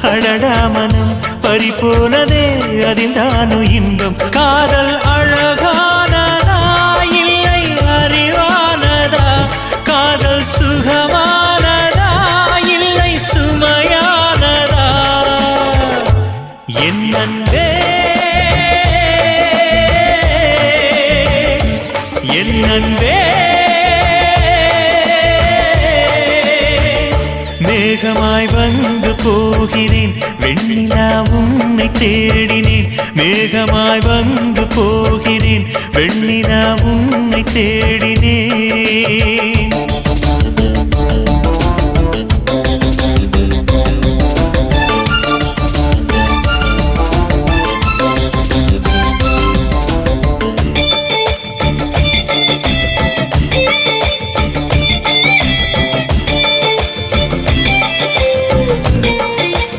அடடா மனம் பறிபோனதே அதில்தானோ இன்பம் காதல் அழகானதா இல்லை அறிவானதா காதல் சுகமானதா இல்லை சுமையானதா என் அன்பே என் அன்பே மேகமாய் வந்து போகிறேன் வெண்ணிலா உன்னை தேடினேன் மேகமாய் வந்து போகிறேன் வெண்ணிலா உன்னை தேடினேன்